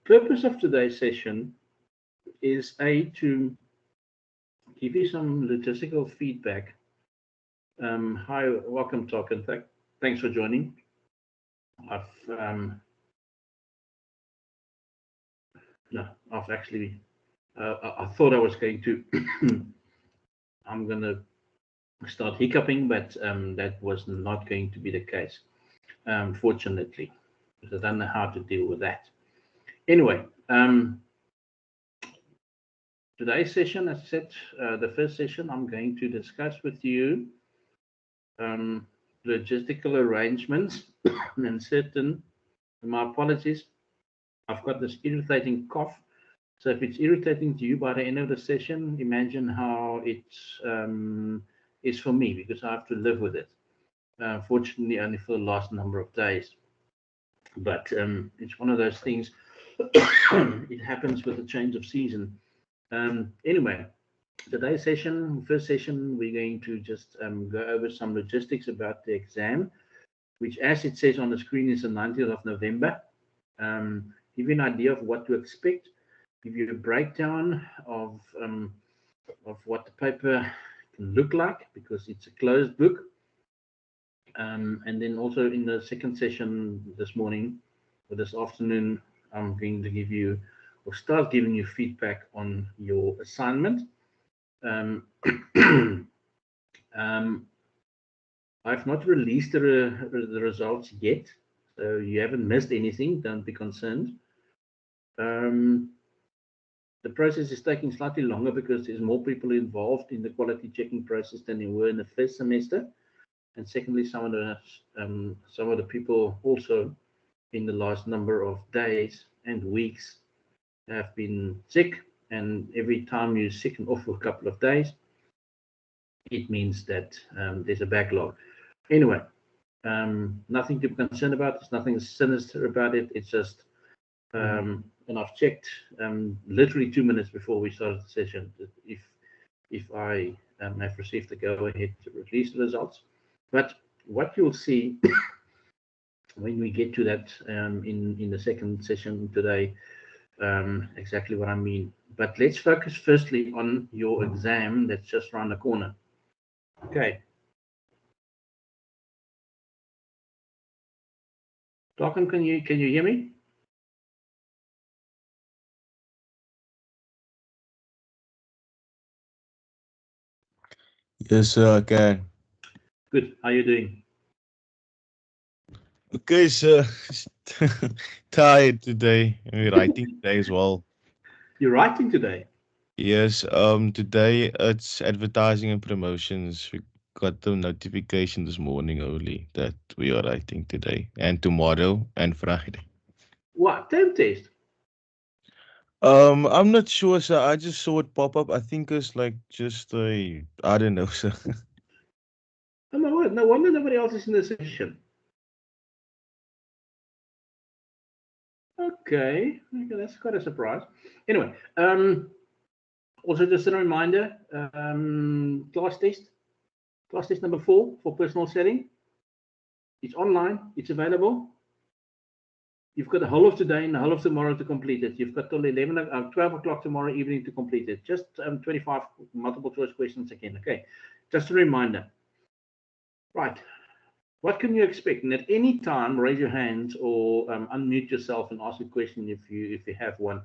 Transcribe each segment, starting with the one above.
Purpose of today's session is to give you some logistical feedback. Hi, welcome, Token. Thanks for joining. I've actually, I thought I was going to, I'm going to start hiccuping, but that was not going to be the case, fortunately, because I don't know how to deal with that. Anyway, today's session, as I said, the first session, I'm going to discuss with you logistical arrangements and certain, my apologies, I've got this irritating cough. So if it's irritating to you by the end of the session, imagine how it is for me, because I have to live with it. Fortunately, only for the last number of days. But it's one of those things, it happens with the change of season. Anyway, today's session, first session, we're going to just go over some logistics about the exam, which, as it says on the screen, is the 19th of November. Give you an idea of what to expect, give you a breakdown of what the paper can look like, because it's a closed book. And then also in the second session this morning or this afternoon, I'm going to give you or start giving you feedback on your assignment. I've not released the results yet, so you haven't missed anything. Don't be concerned. The process is taking slightly longer because there's more people involved in the quality checking process than there were in the first semester. And secondly, some of the people also in the last number of days and weeks have been sick. And every time you're sick and off for a couple of days, it means that there's a backlog. Anyway, nothing to be concerned about. There's nothing sinister about it. It's just, and I've checked literally 2 minutes before we started the session if I have received the go-ahead to release the results. But what you'll see when we get to that in the second session today, exactly what I mean. But let's focus firstly on your exam that's just around the corner. Okay. Talking, can you hear me? Yes, sir, I can. Good. How are you doing? Okay, sir. Tired today. I'm writing today as well. You're writing today? Yes, today it's advertising and promotions. We got the notification this morning only that we are writing today and tomorrow and Friday. What? Term test? I'm not sure, sir. I just saw it pop up. I think it's like just I don't know, sir. Oh my word! No wonder nobody else is in the session. Okay, that's quite a surprise. Anyway, also just a reminder, class test number 4 for personal setting. It's online. It's available. You've got the whole of today and the whole of tomorrow to complete it. You've got till 12 o'clock tomorrow evening to complete it. Just 25 multiple choice questions again. Okay, just a reminder. Right. What can you expect? And at any time, raise your hands or unmute yourself and ask a question if you have one.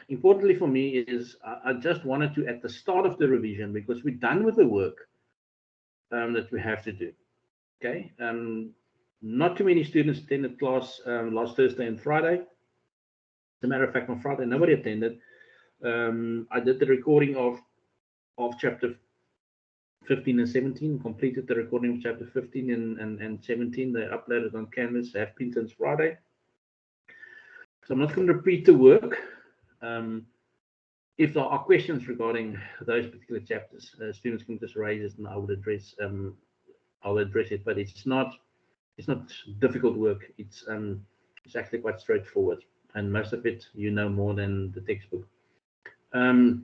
Importantly for me is I just wanted to, at the start of the revision, because we're done with the work that we have to do. Okay. Not too many students attended class last Thursday and Friday. As a matter of fact, on Friday, nobody attended. I did the recording of chapter 15 and 17, completed the recording of chapter 15 and 17. They uploaded on Canvas, have been since Friday. So I'm not going to repeat the work. If there are questions regarding those particular chapters, students can just raise it and I will address it. But it's not difficult work. It's actually quite straightforward, and most of it you know more than the textbook. As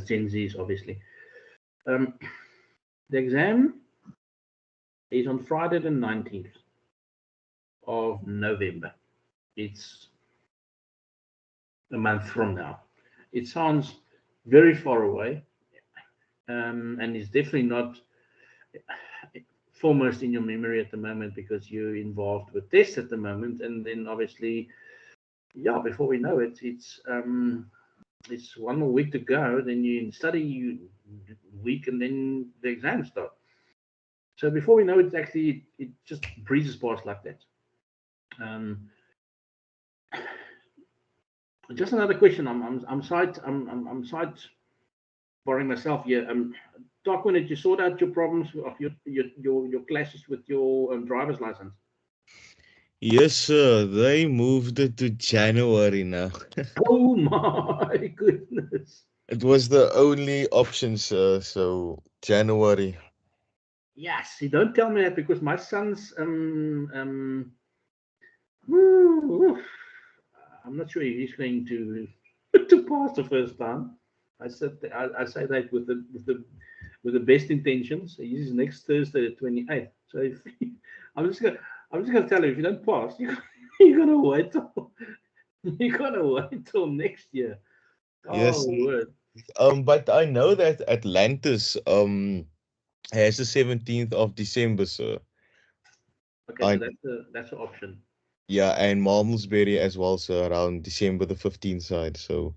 Gen Zs, obviously. The exam is on Friday the 19th of November. it's a month from now. It sounds very far away, and it's definitely not foremost in your memory at the moment because you're involved with tests at the moment, and then obviously, yeah, before we know it, it's one more week to go. Then you study week, and then the exams start. So before we know it, actually, it just breezes past like that. Um, just another question. I'm side borrowing myself here. Doc, when did you sort out your problems of your clashes with your driver's license? Yes, sir. They moved it to January now. Oh my goodness. It was the only option, sir. So January. Yes, you don't tell me that because my son's woo, I'm not sure if he's going to to pass the first time. I say that with the best intentions. He's next Thursday, the 28th. So if, I'm just gonna I'm just gonna tell you, if you don't pass, you're gonna wait till you're gonna wait till next year. Oh Yes. word. But I know that Atlantis has the 17th of December, sir. Okay, so I that's the option. Yeah, and Malmesbury as well, sir, around December the 15th side. So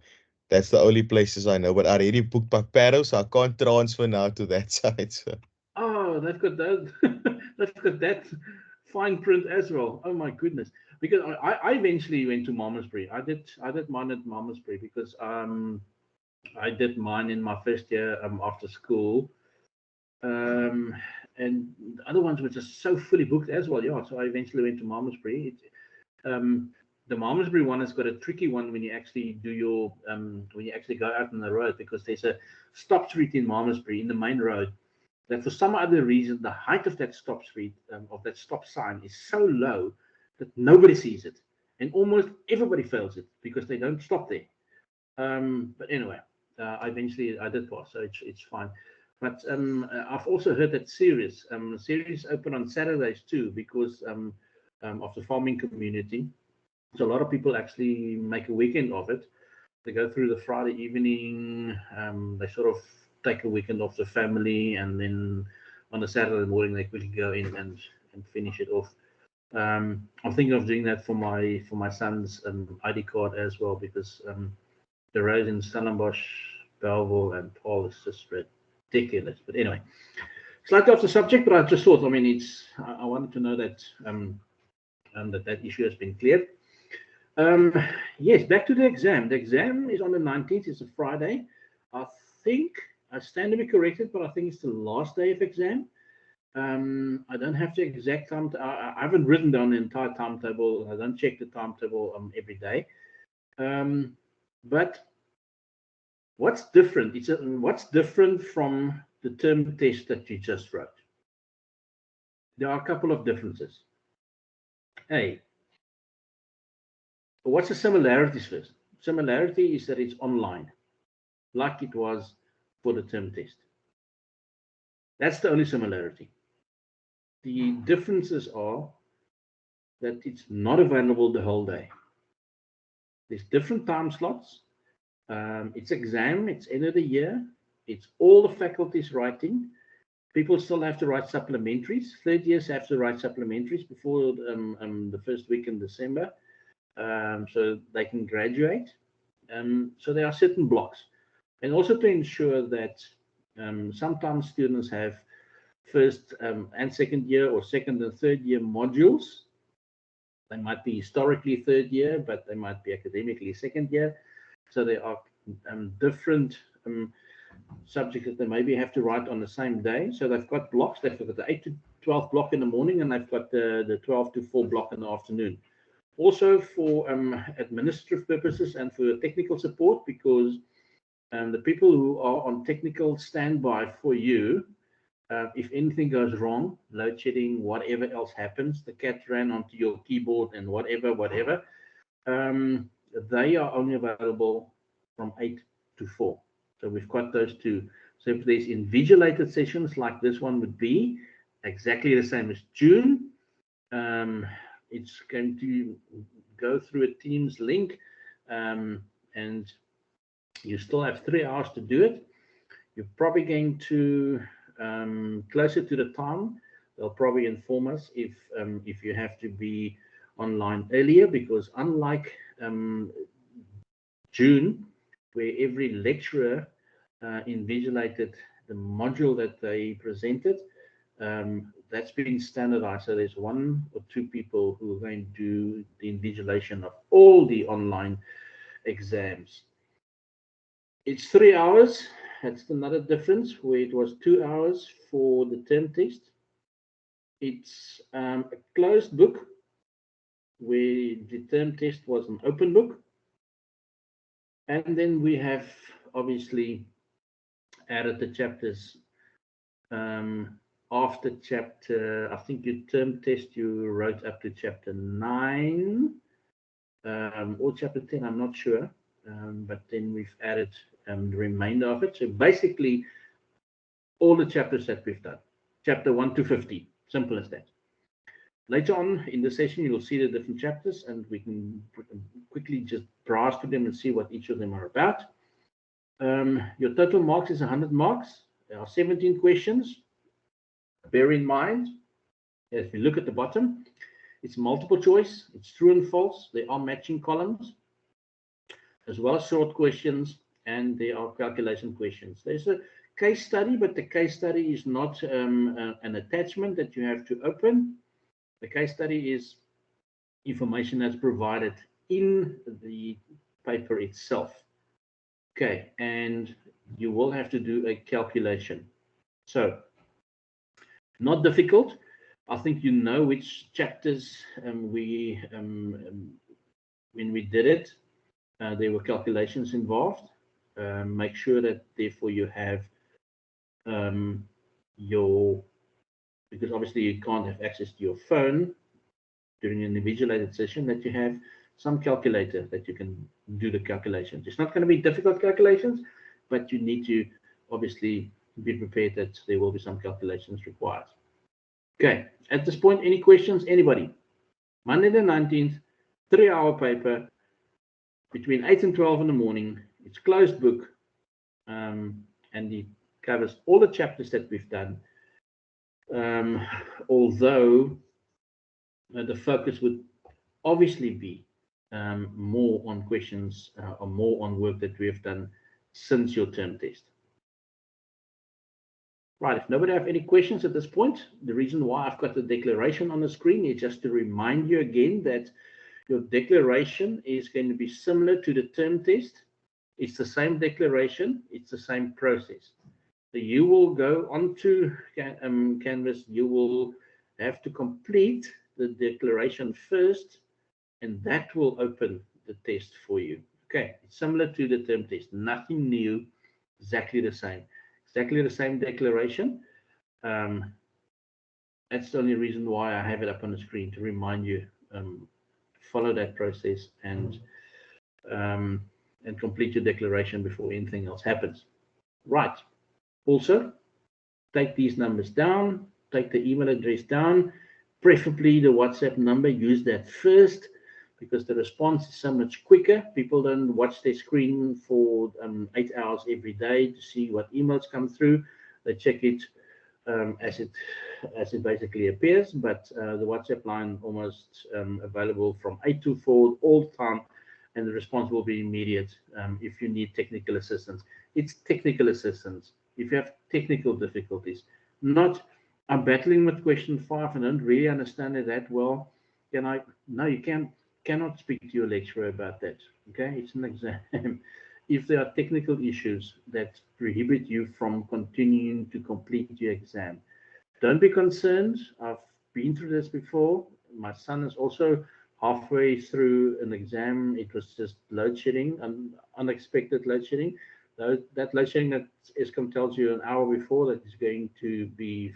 that's the only places I know. But I already booked Pacparo, so I can't transfer now to that side, sir. Oh, they've got that. They've got that fine print as well. Oh my goodness! Because I eventually went to Malmesbury. I did mine at Malmesbury because I did mine in my first year after school, um, and the other ones were just so fully booked as well. Yeah, so I eventually went to Malmesbury. Um, the Malmesbury one has got a tricky one when you actually do your when you actually go out on the road because there's a stop street in Malmesbury in the main road that for some other reason the height of that stop street of that stop sign is so low that nobody sees it and almost everybody fails it because they don't stop there. But anyway, eventually I did pass, so it's fine. But I've also heard that series open on Saturdays too because of the farming community. So a lot of people actually make a weekend of it. They go through the Friday evening. They sort of take a weekend off the family, and then on a Saturday morning they quickly go in and finish it off. I'm thinking of doing that for my son's ID card as well because the roads in Stellenbosch, Belleville, and Paul is just ridiculous. But anyway, slightly off the subject, but I just thought, I mean, I wanted to know that that issue has been cleared. Um, yes, back to the exam. The exam is on the 19th. It's a Friday. I think, I stand to be corrected, but I think it's the last day of exam. I don't have the exact time. I haven't written down the entire timetable. I don't check the timetable every day. But what's different? What's different from the term test that you just wrote? There are a couple of differences. A, what's the similarities first? Similarity is that it's online, like it was for the term test. That's the only similarity. The differences are that it's not available the whole day. There's different time slots. It's exam, it's end of the year, it's all the faculties writing. People still have to write supplementaries. Third years have to write supplementaries before the first week in December, so they can graduate. So there are certain blocks. And also to ensure that sometimes students have first and second year or second and third year modules. They might be historically third year, but they might be academically second year. So there are different subjects that they maybe have to write on the same day. So they've got blocks. They've got the 8 to 12 block in the morning, and they've got the 12 to 4 block in the afternoon. Also for administrative purposes and for technical support, because the people who are on technical standby for you, if anything goes wrong, load shedding, whatever else happens, the cat ran onto your keyboard and whatever, they are only available from 8 to 4. So we've got those two. So if there's invigilated sessions like this one would be, exactly the same as June, it's going go through a Teams link, and you still have 3 hours to do it. You're probably going to, closer to the time, they'll probably inform us if you have to be online earlier, because unlike June, where every lecturer invigilated the module that they presented, that's been standardized. So there's 1 or 2 people who are going to do the invigilation of all the online exams. It's 3 hours. That's another difference, where it was 2 hours for the term test. It's a closed book, where the term test was an open book. And then we have obviously added the chapters after chapter, I think your term test you wrote up to chapter 9 or chapter 10, I'm not sure. But then we've added the remainder of it. So basically, all the chapters that we've done, chapter 1 to 50, simple as that. Later on in the session, you'll see the different chapters, and we can quickly just browse through them and see what each of them are about. Your total marks is 100 marks. There are 17 questions. Bear in mind, if you look at the bottom, it's multiple choice, it's true and false. There are matching columns, as well as short questions, and there are calculation questions. There's a case study, but the case study is not an attachment that you have to open. The case study is information that's provided in the paper itself. Okay, and you will have to do a calculation. So, not difficult. I think you know which chapters when we did it, there were calculations involved. Make sure that therefore you have because obviously you can't have access to your phone during an invigilated session, that you have some calculator that you can do the calculations. It's not going to be difficult calculations, but you need to obviously be prepared that there will be some calculations required. Okay, at this point, any questions, anybody? Monday the 19th, 3-hour paper, between 8 and 12 in the morning. It's closed book, and it covers all the chapters that we've done. Although the focus would obviously be more on questions or more on work that we have done since your term test. Right, if nobody have any questions at this point, the reason why I've got the declaration on the screen is just to remind you again that your declaration is going to be similar to the term test. It's the same declaration, it's the same process. So you will go onto Canvas, you will have to complete the declaration first, and that will open the test for you. Okay, it's similar to the term test, nothing new, exactly the same. Exactly the same declaration. That's the only reason why I have it up on the screen, to remind you, follow that process and complete your declaration before anything else happens. Right. Also, take these numbers down, take the email address down, preferably the WhatsApp number, use that first, because the response is so much quicker. People don't watch their screen for 8 hours every day to see what emails come through. They check it as it basically appears, but the WhatsApp line almost available from 8 to 4 all the time, and the response will be immediate. If you need technical assistance, it's technical assistance. If you have technical difficulties, not I'm battling with question 5 and don't really understand it that well, no, you cannot speak to your lecturer about that. Okay, it's an exam. If there are technical issues that prohibit you from continuing to complete your exam, don't be concerned. I've been through this before. My son is also halfway through an exam. It was just load shedding, unexpected load shedding. That load shedding that ESCOM tells you an hour before that is going to be,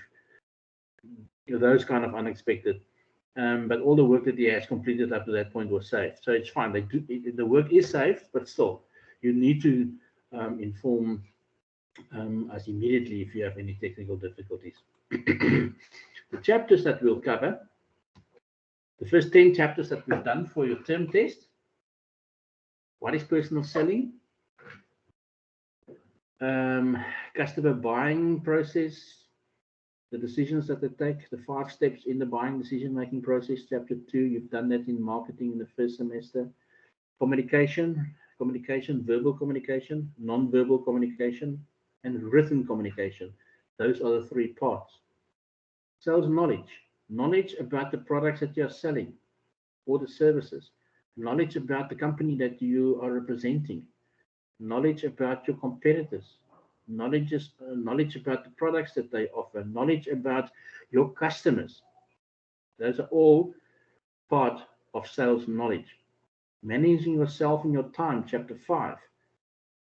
those kind of unexpected. But all the work that he has completed up to that point was safe. So it's fine. The work is safe, but still, you need to inform us immediately if you have any technical difficulties. The chapters that we'll cover The first 10 chapters that we've done for your term test. What is personal selling? Customer buying process, the decisions that they take, the 5 steps in the buying decision-making process. Chapter 2, you've done that in marketing in the first semester. Communication, verbal communication, non-verbal communication, and written communication. Those are the 3 parts. Sales knowledge about the products that you're selling or the services, knowledge about the company that you are representing, knowledge about your competitors, knowledge about the products that they offer, knowledge about your customers. Those are all part of sales knowledge. Managing yourself and your time, chapter 5.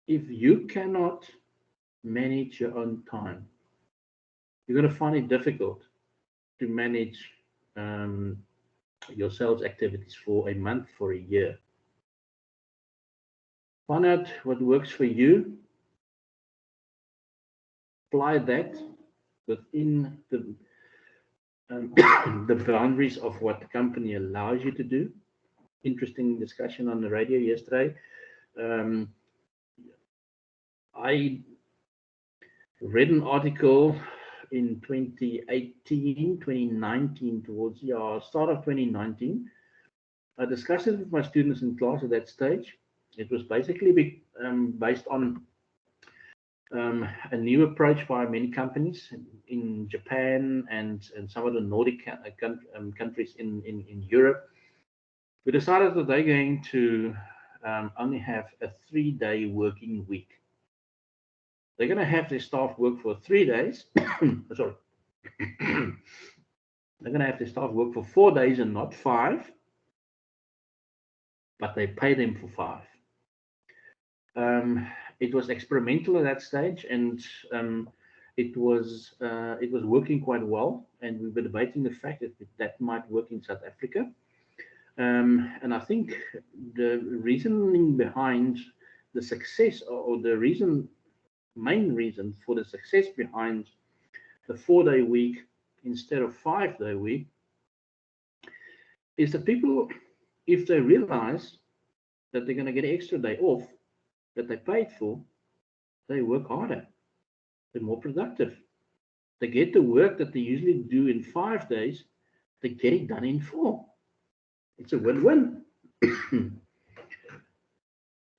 If you cannot manage your own time, you're going to find it difficult to manage your sales activities for a month, for a year. Find out what works for you. Apply that within the the boundaries of what the company allows you to do. Interesting discussion on the radio yesterday. I read an article in 2018, 2019, towards the start of 2019. I discussed it with my students in class at that stage. It was basically based on a new approach by many companies in Japan and some of the Nordic countries in Europe. We decided that they're going to only have a 3-day working week. They're going to have their staff work for 3 days. Sorry. They're going to have their staff work for 4 days and not 5, but they pay them for 5. It was experimental at that stage, and it was working quite well. And we were debating the fact that might work in South Africa. And I think the reasoning behind the success, or the main reason for the success behind the 4-day week instead of 5-day week, is that people, if they realize that they're going to get an extra day off that they paid for, they work harder, they're more productive. They get the work that they usually do in 5 days, they get it done in 4. It's a win-win.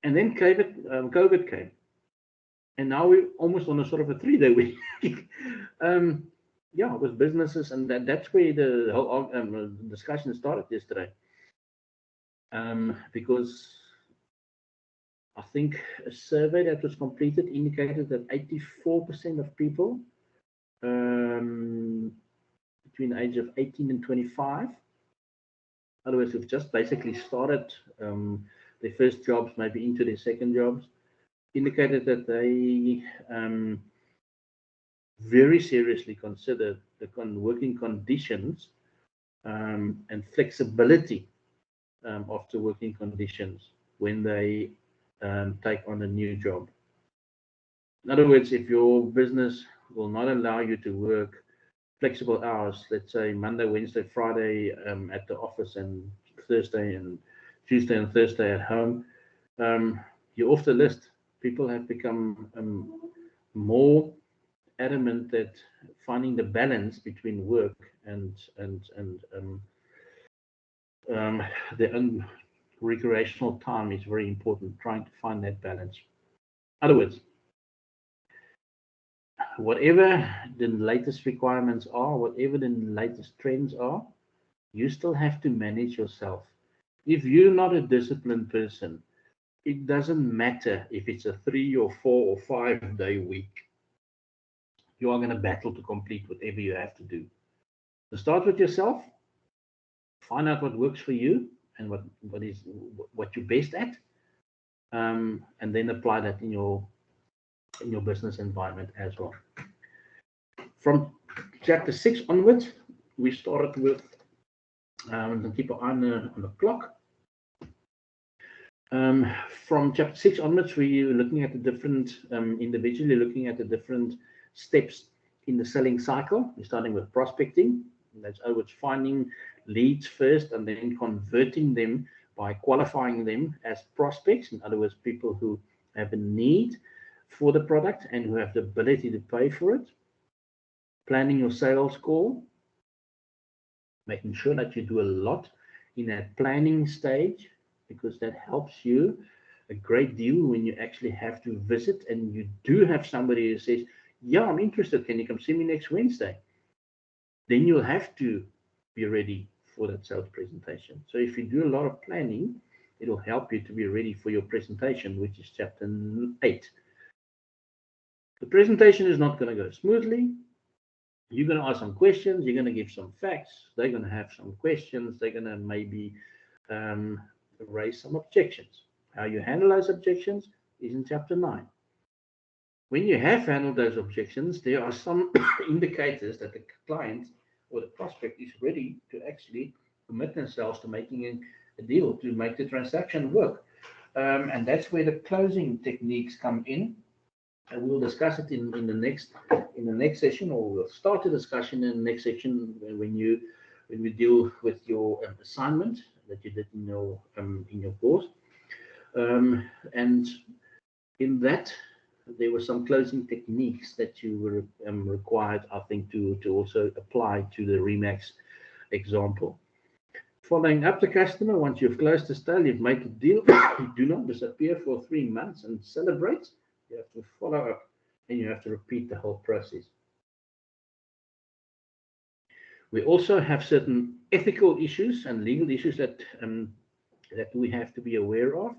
And then COVID came. And now we're almost on a sort of a 3-day week. Yeah, with businesses, and that's where the whole discussion started yesterday. Because I think a survey that was completed indicated that 84% of people between the age of 18 and 25, in other words, who've just basically started their first jobs, maybe into their second jobs, indicated that they very seriously consider the working conditions and flexibility of the working conditions when they take on a new job. In other words, if your business will not allow you to work flexible hours, let's say Monday, Wednesday, Friday at the office, and Thursday and Tuesday and Thursday at home, you're off the list. People have become more adamant that finding the balance between work and their own recreational time is very important, trying to find that balance. In other words, whatever the latest requirements are, whatever the latest trends are, you still have to manage yourself. If you're not a disciplined person, it doesn't matter if it's a 3 or 4 or 5-day week. You are going to battle to complete whatever you have to do. So start with yourself, find out what works for you and what you're best at, and then apply that in your business environment as well. From chapter 6 onwards, we started with keep an eye on the clock. From chapter 6 onwards, we're looking at the different individually looking at the different steps in the selling cycle. We're starting with prospecting. That's finding leads first and then converting them by qualifying them as prospects. In other words, people who have a need for the product and who have the ability to pay for it. Planning your sales call, making sure that you do a lot in that planning stage, because that helps you a great deal when you actually have to visit and you do have somebody who says, yeah, I'm interested, can you come see me next Wednesday? Then you'll have to be ready for that sales presentation. So if you do a lot of planning, it'll help you to be ready for your presentation, which is chapter 8. The presentation is not going to go smoothly. You're going to ask some questions, you're going to give some facts, they're going to have some questions, they're going to maybe raise some objections. How you handle those objections is in chapter 9. When you have handled those objections, there are some indicators that the client or the prospect is ready to actually commit themselves to making a deal, to make the transaction work. And that's where the closing techniques come in. And we'll discuss it in the next session, or we'll start a discussion in the next section when we deal with your assignment that you did in your course. And in that, there were some closing techniques that you were required, I think, to also apply to the Remax example. Following up the customer, once you've closed the sale, you've made a deal, you do not disappear for 3 months and celebrate. You have to follow up and you have to repeat the whole process. We also have certain ethical issues and legal issues that we have to be aware of.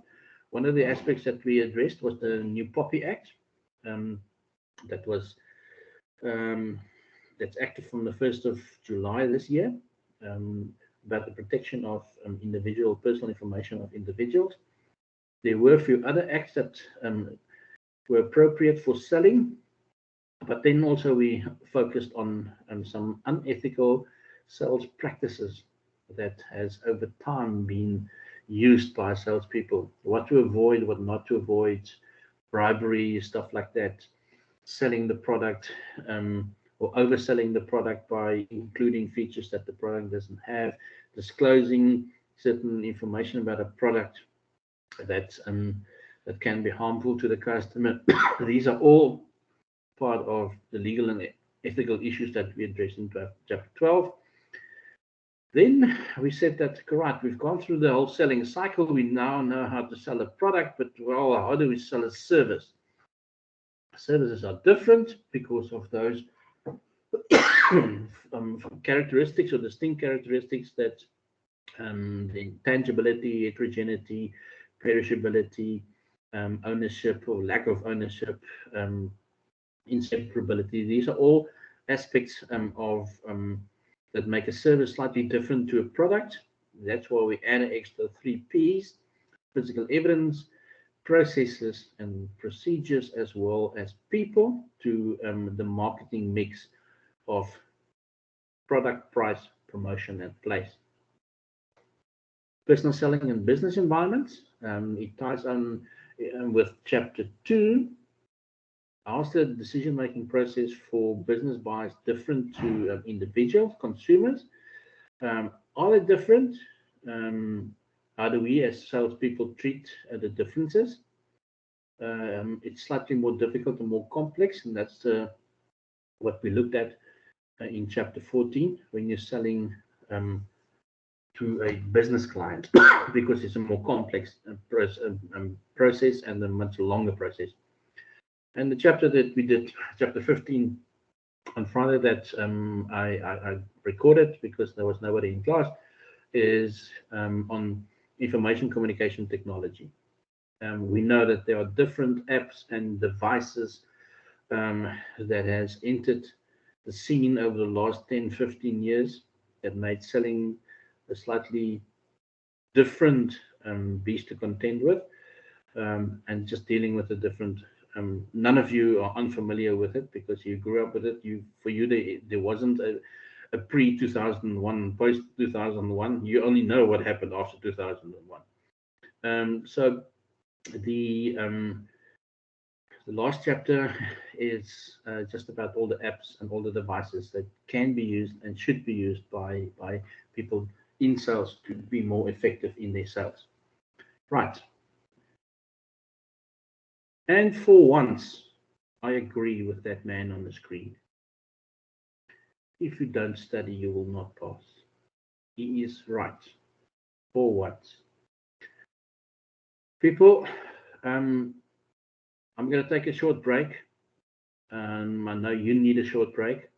One of the aspects that we addressed was the new POPI Act. That's active from the 1st of July this year, about the protection of personal information of individuals. There were a few other acts that were appropriate for selling, but then also we focused on some unethical sales practices that has over time been used by salespeople. What to avoid, what not to avoid, bribery, stuff like that, selling the product or overselling the product by including features that the product doesn't have, disclosing certain information about a product that can be harmful to the customer. These are all part of the legal and ethical issues that we address in chapter 12. Then we said that, correct, we've gone through the whole selling cycle. We now know how to sell a product, but well, how do we sell a service? Services are different because of those characteristics or distinct characteristics that the intangibility, heterogeneity, perishability, ownership or lack of ownership, inseparability. These are all aspects that make a service slightly different to a product. That's why we add an extra 3 Ps: physical evidence, processes and procedures, as well as people, to the marketing mix of product, price, promotion, and place. Personal selling and business environments. It ties on with chapter 2. How's the decision-making process for business buyers different to individual consumers? Are they different? How do we as salespeople treat the differences? It's slightly more difficult and more complex, and that's what we looked at in chapter 14 when you're selling to a business client, because it's a more complex process and a much longer process. And the chapter that we did, chapter 15, on Friday, that I recorded because there was nobody in class, is on information communication technology. We know that there are different apps and devices that has entered the scene over the last 10, 15 years that made selling a slightly different beast to contend with, and just dealing with a different. None of you are unfamiliar with it because you grew up with it. For you, there wasn't a pre-2001, post-2001. You only know what happened after 2001. So the last chapter is just about all the apps and all the devices that can be used and should be used by people in sales to be more effective in their sales. Right. And for once, I agree with that man on the screen. If you don't study, you will not pass. He is right. For once. People, I'm going to take a short break. I know you need a short break.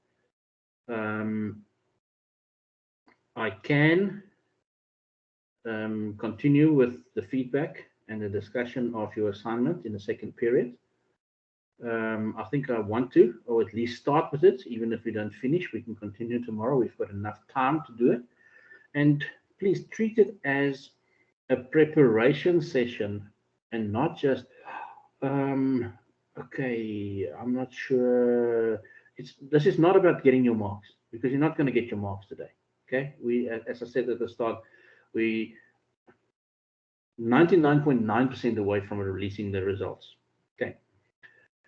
I can continue with the feedback and the discussion of your assignment in the second period. I think I want to, or at least start with it. Even if we don't finish, we can continue tomorrow. We've got enough time to do it. And please treat it as a preparation session and not just, okay, I'm not sure. This is not about getting your marks, because you're not going to get your marks today. Okay, as I said at the start, we 99.9% away from releasing the results. Okay,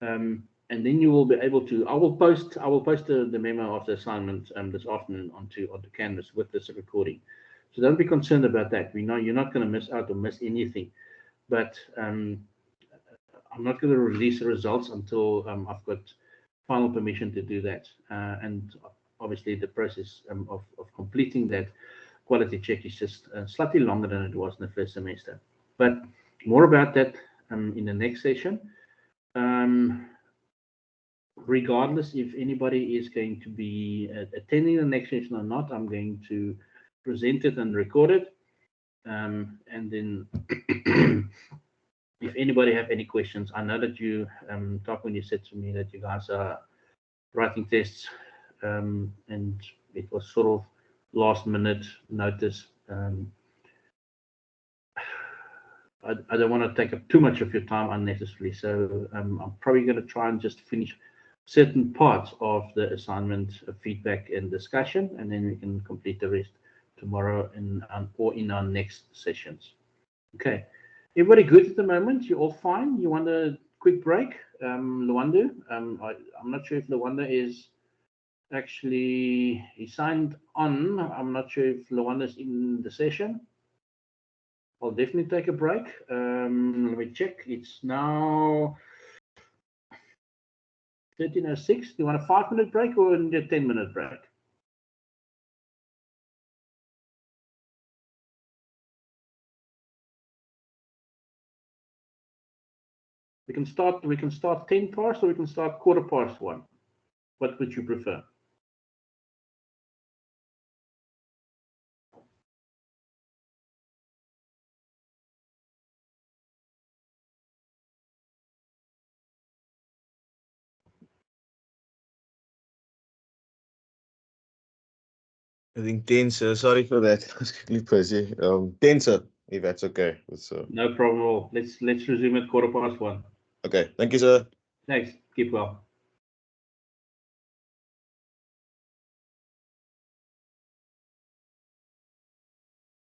and then you will be able to. I will post the memo of the assignment this afternoon onto Canvas with this recording. So don't be concerned about that. We know you're not going to miss out or miss anything, but I'm not going to release the results until I've got final permission to do that. And obviously the process of completing that quality check is just slightly longer than it was in the first semester. But more about that in the next session. Regardless if anybody is going to be attending the next session or not, I'm going to present it and record it. And then if anybody have any questions, I know that you talked when you said to me that you guys are writing tests, and it was sort of last minute notice. I don't want to take up too much of your time unnecessarily, so I'm probably going to try and just finish certain parts of the assignment, feedback and discussion, and then we can complete the rest tomorrow or in our next sessions. Okay, everybody good at the moment? You all fine? You want a quick break? Luanda, I'm not sure if Luanda is actually, he signed on. I'm not sure if Luanda is in the session. I'll definitely take a break. Let me check. It's now 13:06. Do you want a 5-minute break or a 10-minute break? We can start 10 past or we can start 1:15. What would you prefer? I think 10, sir. Sorry for that. I was quickly busy. 10, sir, if that's okay. No problem at all. Let's resume at 1:15. Okay. Thank you, sir. Thanks. Keep well.